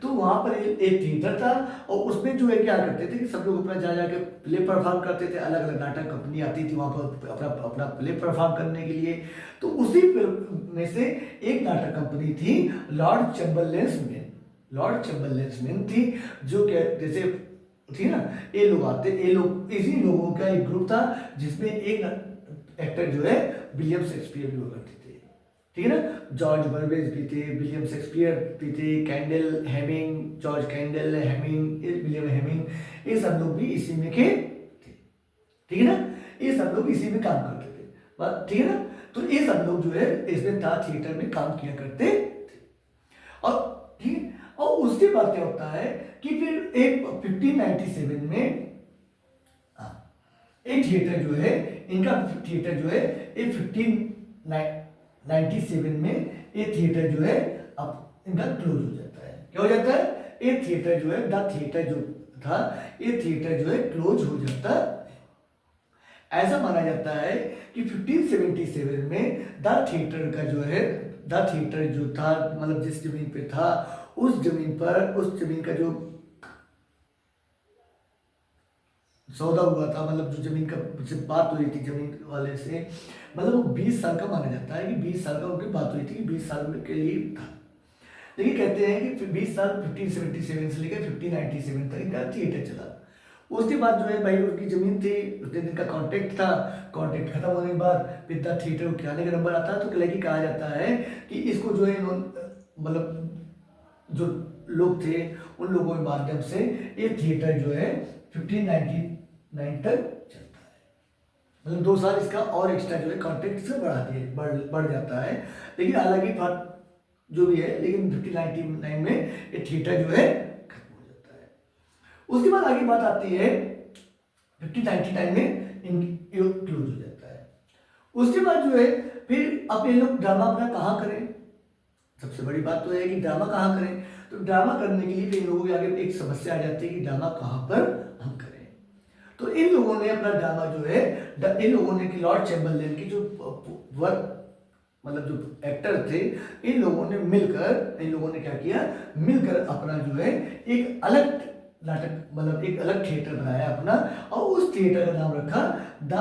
तो वहां पर एक थिएटर था, और उसमें जो है क्या करते थे कि सब लोग अपना जा जाके प्ले परफॉर्म करते थे, अलग अलग नाटक कंपनी आती थी वहां पर अपना अपना प्ले परफॉर्म करने के लिए। तो उसी में से एक नाटक कंपनी थी लॉर्ड चैम्बरलेंस मैन थी, जो क्या जैसे थी ना, ये लोग इसी लोगों का एक ग्रुप था, जिसमें एक एक्टर जो है विलियम शेक्सपियर भी हुआ करते थे, ठीक है ना। जॉर्ज बर्वेज भी थे, विलियम शेक्सपियर भी थे, George Kendall Heming, William Heming, ये सब लोग भी इसी में के थे, ठीक है ना, ये सब लोग इसी में काम करते थे, बात ठीक है ना। तो ये सब लोग जो है इसमें थिएटर में काम किया करते थे, और ठीक है। और उसके बाद क्या होता है कि फिर एक 1597 में एक थिएटर जो है, इनका थिएटर जो है ये 1597 में ये थिएटर जो है अब इनका क्लोज हो जाता है। क्या हो जाता है? ये थिएटर जो है, द थिएटर जो था, ये थिएटर जो है क्लोज हो जाता है। ऐसा माना जाता है कि 1577 में द थिएटर का जो है, द थिएटर जो था, मतलब जिस जमीन पे था, उस जमीन का जो सौदा हुआ था, मतलब जो जमीन का से बात हुई थी जमीन वाले से, मतलब वो 20 साल का माना जाता है कि 20 साल का उनकी बात हुई थी कि 20 साल के लिए था। लेकिन कहते हैं कि 20 साल 1577 से लेकर 1597 तक इनका थिएटर चला। उसके बाद जो है भाई उनकी जमीन थी, उतने दिन का कॉन्ट्रैक्ट था, कॉन्ट्रैक्ट खत्म होने के बाद फिर द थिएटर को किराने का नंबर आता है, तो कि कहा जाता है कि इसको जो है मतलब जो लोग थे उन लोगों के माध्यम से ये थिएटर जो है 1599 तक चलता है। मतलब 2 साल इसका और एक्स्ट्रा जो है कॉन्ट्रैक्ट से बढ़ जाता है। लेकिन हालांकि बात जो भी है, लेकिन 1599 में ये थिएटर जो है खत्म हो जाता है। उसके बाद आगे बात आती है 1599 में क्लोज हो जाता है। उसके बाद जो है फिर अब ये लोग ड्रामा अपना कहाँ करें। सबसे बड़ी बात तो है कि ड्रामा कहाँ करें। तो ड्रामा करने के लिए इन लोगों के आगे एक समस्या आ जाती है कि ड्रामा कहाँ पर हम करें। तो इन लोगों ने अपना ड्रामा जो है, इन लोगों ने कि लॉर्ड चैम्बरलेन की जो वर्क मतलब जो एक्टर थे, इन लोगों ने क्या किया, मिलकर अपना जो है एक अलग नाटक मतलब एक अलग थिएटर बनाया अपना, और उस थिएटर का नाम रखा द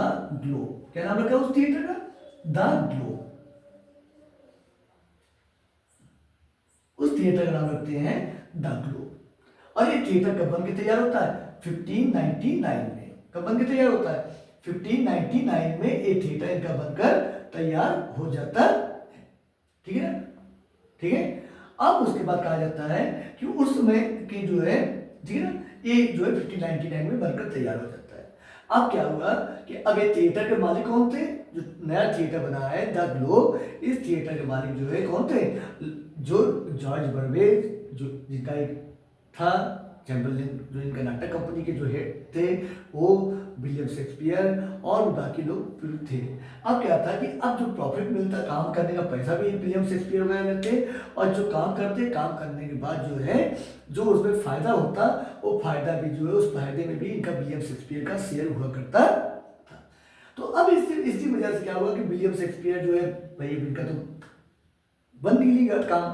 ग्लोब। क्या नाम रखा उस थिएटर का? The globe. उस थिएटर का नाम रखते हैं द ग्लोब। और ये थिएटर कब बन के तैयार होता है? 1599 में। कब बन के तैयार होता है? 1599 में ये थिएटर इनका बनकर तैयार हो जाता है। ठीक है, ठीक है। अब उसके बाद कहा जाता है कि उस समय की जो है, ठीक है ना, ये जो है 1599 में बनकर तैयार हो जाता है। अब क्या हुआ कि अब ये थिएटर के मालिक कौन थे? जो नया थिएटर बना है द ग्लोब, इस थिएटर के मालिक जो है कौन थे? जो जॉर्ज बर्वेज, जो जिनका एक था चैम्बरलेन, जो इनका नाटक कंपनी के जो हेड थे, वो विलियम शेक्सपियर और बाकी लोग थे। अब क्या था कि अब जो प्रॉफिट मिलता, काम करने का पैसा भी विलियम शेक्सपियर वगैरह लेते, और जो काम करने के बाद जो है जो उसमें फायदा होता, वो फायदा भी जो है, उस फायदे में भी इनका विलियम शेक्सपियर का शेयर हुआ करता था। तो अब इसी वजह से क्या हुआ कि विलियम शेक्सपियर जो है भाई इनका तो बंद निकली काम।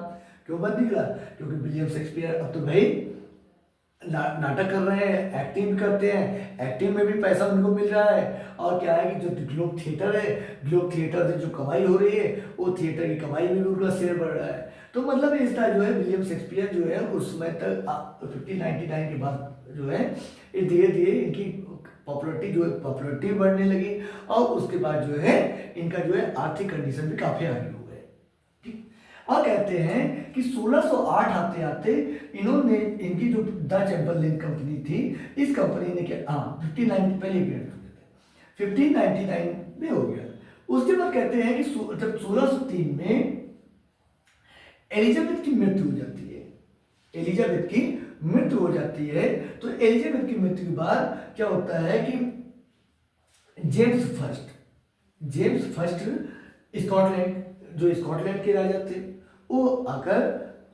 क्यों बंद निकला? क्योंकि विलियम शेक्सपियर अब तो भाई नाटक कर रहे हैं, एक्टिंग भी करते हैं, एक्टिंग में भी पैसा उनको मिल रहा है, और क्या है कि जो ग्लोब थिएटर है, ग्लोब थिएटर से जो कमाई हो रही है, वो थिएटर की कमाई में भी उनका शेयर बढ़ रहा है। तो मतलब इसका जो है विलियम शेक्सपियर जो है उस समय तक 1599 के बाद जो है ये धीरे धीरे इनकी पॉपुलरिटी बढ़ने लगी, और उसके बाद जो है इनका जो है आर्थिक कंडीशन भी काफी आगे हो गए। ठीक। और कहते हैं कि 1608 आते आते इन्होंने इनकी जो द चैम्बरलेन कंपनी थी, इस कंपनी ने क्या, 1590 पहले 1599 में हो गया। उसके बाद कहते हैं कि जब 1603 में एलिजाबेथ की मृत्यु हो जाती है, एलिजाबेथ की मृत्यु हो जाती है, तो एलिजाबेथ की मृत्यु के बाद क्या होता है कि जेम्स फर्स्ट स्कॉटलैंड, जो स्कॉटलैंड के राजा थे, वो आकर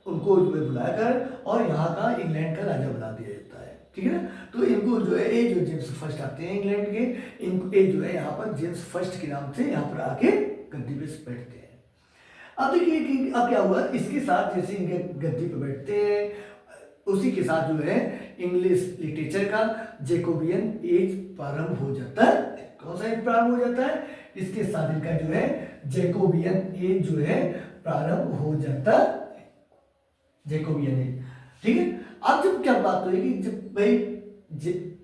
उनको जो है बुलाकर और यहाँ का इंग्लैंड का राजा बना दिया जाता है। ठीक है ना। तो इनको जो है ये जो जेम्स फर्स्ट आते हैं इंग्लैंड के, इनको जो है यहाँ पर जेम्स फर्स्ट के नाम से यहाँ पर आके गद्दी पे बैठते हैं। अब देखिए कि अब क्या हुआ, इसके साथ जैसे इनके गद्दी पे बैठते हैं, उसी के साथ जो है इंग्लिश लिटरेचर का जैकोबियन एज प्रारंभ हो जाता है। कौन सा एज प्रारंभ हो जाता है? इसके साथ इनका जो है जैकोबियन एज जो है प्रारंभ हो जाता है, जैकोबियन एज। ठीक है। अब जब क्या बात हुई कि जब भाई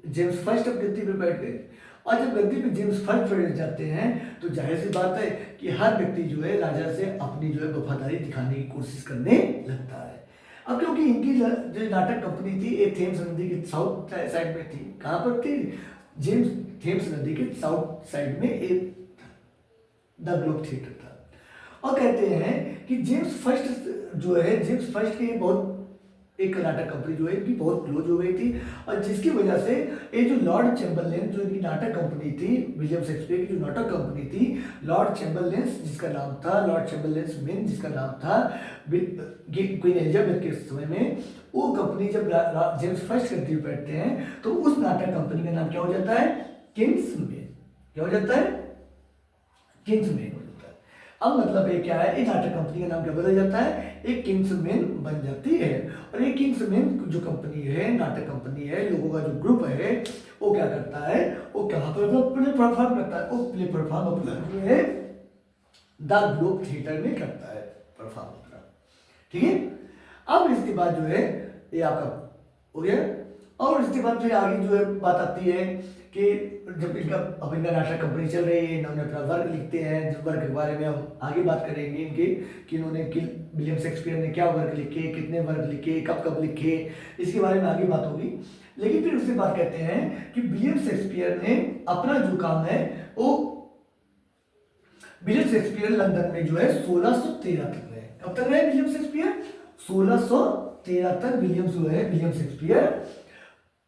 जेम्स फर्स्ट अब गद्दी पे बैठ गए, और जब गद्दी पे जेम्स फर्स्ट बैठ जाते हैं, तो जाहिर सी बात है कि हर व्यक्ति जो है राजा से अपनी जो है वफादारी दिखाने की कोशिश करने लगता है। अब क्योंकि इनकी जो नाटक कंपनी थी ये थेम्स नदी के साउथ साइड में थी। कहाँ पर थी? थेम्स नदी के साउथ साइड में एक द ग्लोब थिएटर था। और कहते हैं कि जेम्स फर्स्ट की बहुत एक नाटक कंपनी जो है इनकी बहुत क्लोज हो गई थी, और जिसकी वजह से ये जो लॉर्ड चैम्बरलेन जो इनकी नाटक कंपनी थी, विलियम शेक्सपियर की जो नाटक कंपनी थी, लॉर्ड चैम्बरलेन जिसका नाम था, लॉर्ड चैम्बरलेन मेन जिसका नाम था क्वीन एलिजाबेथ के समय में, वो कंपनी जब जेम्स फर्स्ट गद्दी पे बैठते हैं तो उस नाटक कंपनी का नाम क्या हो जाता है? किंग्समैन। क्या हो जाता है? किंग्समैन हो जाता है। अब मतलब ये क्या है, ये नाटक कंपनी का नाम क्या बदल जाता है? एक किंग्समैन बन जाती है। और ये किंग्समैन जो कंपनी है, नाटक कंपनी है, लोगों का जो ग्रुप है, वो क्या करता है, वो कहाँ पर प्ले परफॉर्म करता है? वो प्ले परफॉर्म अपना जो है द ग्लोब थिएटर में करता है परफॉर्म अपना। ठीक है। अब इसके बाद जो है ये आपका हो गया। और इसके बाद फिर आगे जो है बात आती है कि जब इनका नाटक कंपनी चल रही है, इन्होंने अपना वर्क लिखते हैं, जिस वर्क के बारे में हम आगे बात करेंगे इनके कि इन्होंने विलियम शेक्सपियर ने क्या वर्क लिखे, कितने वर्क लिखे, कब कब लिखे, इसके बारे में आगे बात होगी। लेकिन फिर उसके बाद कहते हैं कि विलियम शेक्सपियर ने अपना जो काम है वो विलियम शेक्सपियर लंदन में जो है 1613 तक रहे। कब तक रहे विलियम शेक्सपियर? 1613 तक विलियम शेक्सपियर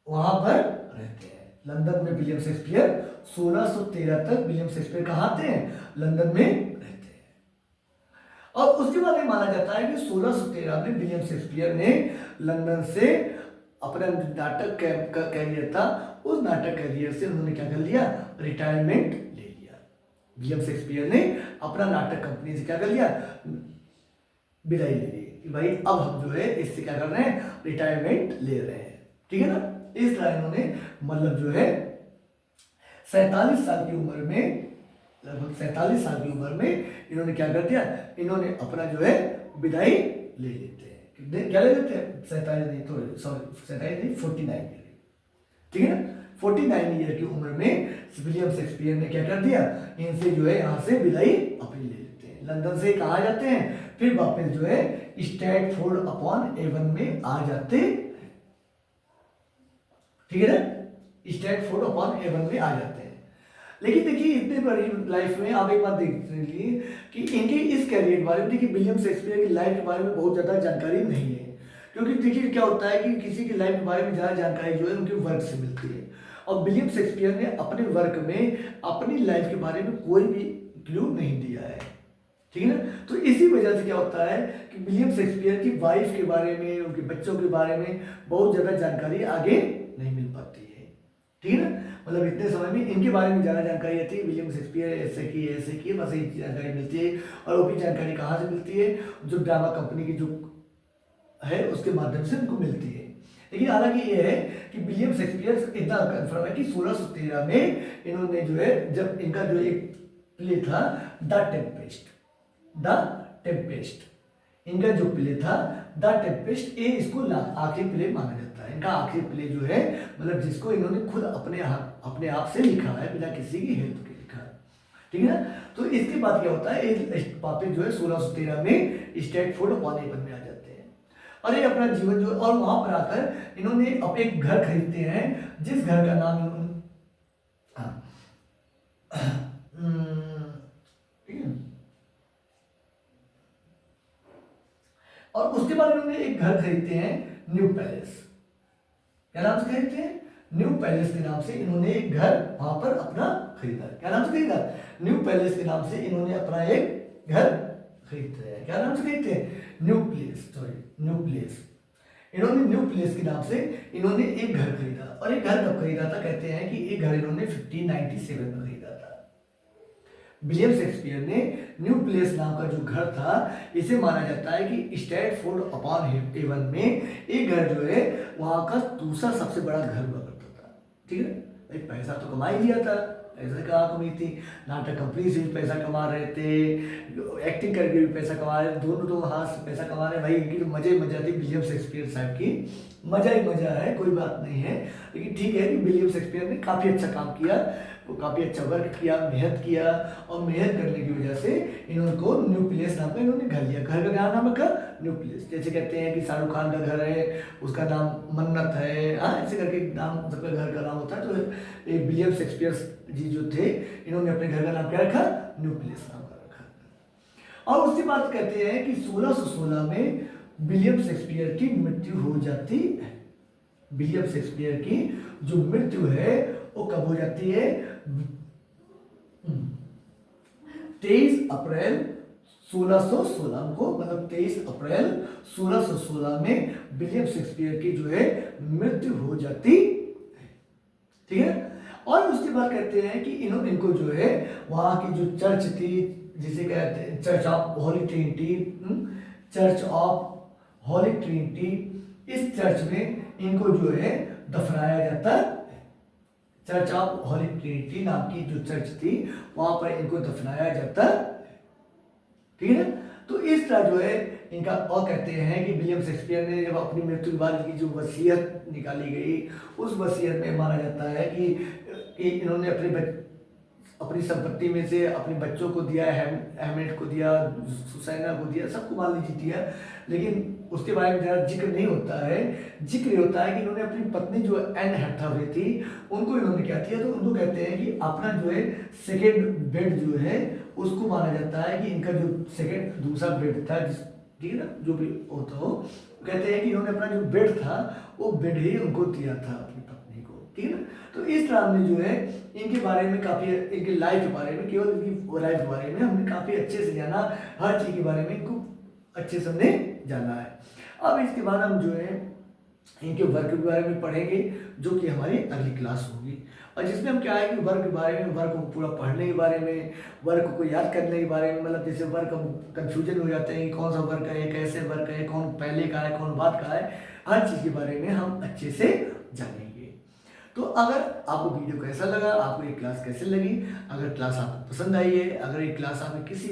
वहां पर रहते हैं लंदन में। विलियम शेक्सपियर 1613 तक विलियम शेक्सपियर कहाँ आते हैं? लंदन में रहते हैं। और उसके बाद ये माना जाता है कि 1613 में विलियम शेक्सपियर ने लंदन से अपना नाटक का कैरियर था, उस नाटक कैरियर से उन्होंने क्या कर लिया? रिटायरमेंट ले लिया। विलियम शेक्सपियर ने अपना नाटक कंपनी से क्या कर लिया? विदाई ले ली कि भाई अब हम जो है इससे क्या कर रहे हैं? रिटायरमेंट ले रहे हैं। ठीक है ना? इस तरह इन्होंने मतलब जो है 47 साल की उम्र में, लगभग 47 साल की उम्र में इन्होंने क्या कर दिया? इन्होंने अपना जो है विदाई ले लेते हैं। क्या ले लेते हैं? 47 नहीं, तो सॉरी 47 नहीं, 49 ईयर। ठीक है ना? 49 ईयर की उम्र में विलियम शेक्सपियर ने क्या कर दिया? इनसे जो है यहाँ से विदाई अपनी ले लेते हैं। लंदन से कहाँ जाते हैं? फिर वापस जो है स्ट्रैटफोर्ड अपॉन एवन में आ जाते हैं। ठीक है ना? स्ट्रैटफोर्ड अपॉन एवन में आ जाते हैं। लेकिन देखिए इतने बड़ी लाइफ में आप एक बात देख लीजिए कि इनके इस कैरियर के बारे में, देखिए विलियम शेक्सपियर की लाइफ के बारे में बहुत ज़्यादा जानकारी नहीं है। क्योंकि देखिए क्या होता है कि किसी की लाइफ के बारे में ज़्यादा जानकारी जो है उनके वर्क से मिलती है, और विलियम शेक्सपियर ने अपने वर्क में अपनी लाइफ के बारे में कोई भी क्लू नहीं दिया है। ठीक है ना? तो इसी वजह से क्या होता है कि विलियम शेक्सपियर की वाइफ के बारे में, उनके बच्चों के बारे में बहुत ज़्यादा जानकारी आगे नहीं मिल पाती है। ठीक है ना? मतलब इतने समय में इनके बारे में ज़्यादा जानकारी आती है, विलियम शेक्सपियर ऐसे की बस यही जानकारी मिलती है। और वो भी जानकारी कहाँ से मिलती है? जो ड्रामा कंपनी की जो है उसके माध्यम से उनको मिलती है। लेकिन हालांकि ये है कि विलियम शेक्सपियर इतना कन्फर्म है कि 1613 में इन्होंने जो है, जब इनका जो एक प्ले था द टेम्पेस्ट, इनका जो प्ले था द टेम्पेस्ट, ये इसको आखिरी प्ले माना जाता है। इनका आखिरी प्ले जो है, मतलब जिसको इन्होंने खुद अपने आप से लिखा है, बिना किसी की हेल्प के लिखा है। ठीक है ना? तो इसके बाद क्या होता है, वापस जो है 1613 में स्ट्रैटफोर्ड अपॉन एवन में आ जाते हैं, और ये अपना जीवन जो, और वहां पर आकर इन्होंने अब एक घर खरीदते हैं, जिस घर का नाम इन्होंने, ठीक है, और उसके बाद इन्होंने एक घर खरीदते हैं न्यू पैलेस। क्या नाम से खरीदते हैं? न्यू पैलेस के नाम से इन्होंने एक घर वहां पर अपना खरीदा। क्या नाम से खरीदा? न्यू पैलेस के नाम से इन्होंने अपना एक घर खरीदते हैं। क्या नाम से खरीदते हैं? New place. इन्होंने न्यू प्लेस के नाम से इन्होंने एक घर खरीदा। और एक घर कब खरीदा था? कहते हैं कि एक घर इन्होंने 1597 में खरीदा था। विलियम शेक्सपियर ने न्यू प्लेस नाम का जो घर था, इसे माना जाता है कि स्ट्रैटफोर्ड अपॉन एवन में एक घर जो है वहां का दूसरा सबसे बड़ा घर हुआ करता था। ठीक है? भाई पैसा तो कमा ही लिया था, पैसा कहाँ कमी थी? नाटक कंपनी से भी पैसा कमा रहे थे, एक्टिंग करके भी पैसा कमा रहे थे, दोनों तो हाथ से पैसा कमा रहे हैं। भाई इनकी तो मजा थी विलियम शेक्सपियर साहब की, मजा ही मजा है, कोई बात नहीं है। लेकिन ठीक है कि विलियम शेक्सपियर ने काफ़ी अच्छा काम किया, वो काफ़ी अच्छा वर्क किया, मेहनत किया, और मेहनत करने की वजह से इनको न्यू प्लेस नाम का इन्होंने घर लिया। घर का क्या नाम रखा? New place. जैसे कहते हैं कि शाहरुख खान का घर है, उसका नाम मन्नत है, हाँ, ऐसे करके नाम सबका घर का नाम होता है। तो विलियम शेक्सपियर जी जो थे, इन्होंने अपने घर का नाम क्या रखा? न्यू प्लेस नाम का रखा। और उसके बाद कहते हैं कि 1616 में विलियम शेक्सपियर की मृत्यु हो जाती है। विलियम शेक्सपियर की जो मृत्यु है वो कब हो जाती है? 23 अप्रैल 1616 को, मतलब 23 अप्रैल 1616 में विलियम शेक्सपियर की जो है मृत्यु हो जाती है। ठीक है? और उसके बाद कहते हैं कि इनको जो है वहां की जो चर्च थी, जिसे कहते हैं चर्च ऑफ होली ट्रिनिटी, इस चर्च में इनको जो है दफनाया जाता है। चर्च ऑफ होली ट्रिनिटी नाम की जो चर्च थी, वहां पर इनको दफनाया जाता है। ठीक है? तो इस तरह जो है इनका और कहते हैं कि विलियम शेक्सपियर ने जब अपनी मृत्यु के बाद की जो वसीयत निकाली गई, उस वसीयत में माना जाता है कि इन्होंने अपनी संपत्ति में से अपने बच्चों को दिया, हैमलेट को दिया, सुसैना को दिया, सबको मान लीजिए दिया, लेकिन उसके बारे में ज़्यादा जिक्र नहीं होता है। जिक्र होता है कि इन्होंने अपनी पत्नी जो एन हैथावे थी उनको इन्होंने क्या किया, तो उनको कहते हैं कि अपना जो है सेकेंड बेड जो है उसको माना जाता है कि इनका जो सेकेंड दूसरा बेड था, जिस ठीक है ना, जो भी होता हो, कहते हैं कि इन्होंने अपना जो बेड था वो बेड ही उनको दिया था अपनी पत्नी को, ठीक है ना। तो इस तरह में जो है इनके बारे में काफ़ी, इनकी लाइफ के बारे में, केवल इनकी लाइफ के बारे में हमने काफ़ी अच्छे से जाना, हर चीज़ के बारे में इनको अच्छे से हमने जाना है। अब इसके बाद हम जो है इनके वर्क के बारे में पढ़ेंगे, जो कि हमारी अगली क्लास होगी, और जिसमें हम क्या है कि वर्क के बारे में, वर्क को पूरा पढ़ने के बारे में, वर्क को याद करने के बारे में, मतलब जैसे वर्क हम कन्फ्यूजन हो जाते हैं कि कौन सा वर्क है, कैसे वर्क है, कौन पहले का है, कौन बाद का है, हर चीज़ के बारे में हम अच्छे से जानेंगे। तो अगर आपको वीडियो कैसा लगा, आपको ये क्लास कैसे लगी, अगर क्लास आपको पसंद आई है, अगर ये क्लास आपने किसी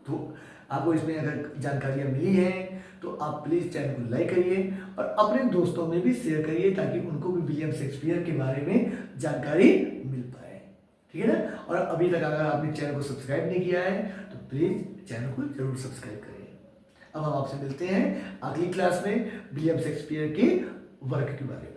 तो आपको इसमें अगर जानकारियाँ मिली हैं, तो आप प्लीज़ चैनल को लाइक करिए और अपने दोस्तों में भी शेयर करिए, ताकि उनको भी विलियम शेक्सपियर के बारे में जानकारी मिल पाए, ठीक है ना। और अभी तक अगर आपने चैनल को सब्सक्राइब नहीं किया है तो प्लीज़ चैनल को जरूर सब्सक्राइब करिए। अब हम आपसे मिलते हैं अगली क्लास में विलियम शेक्सपियर के वर्क के बारे में।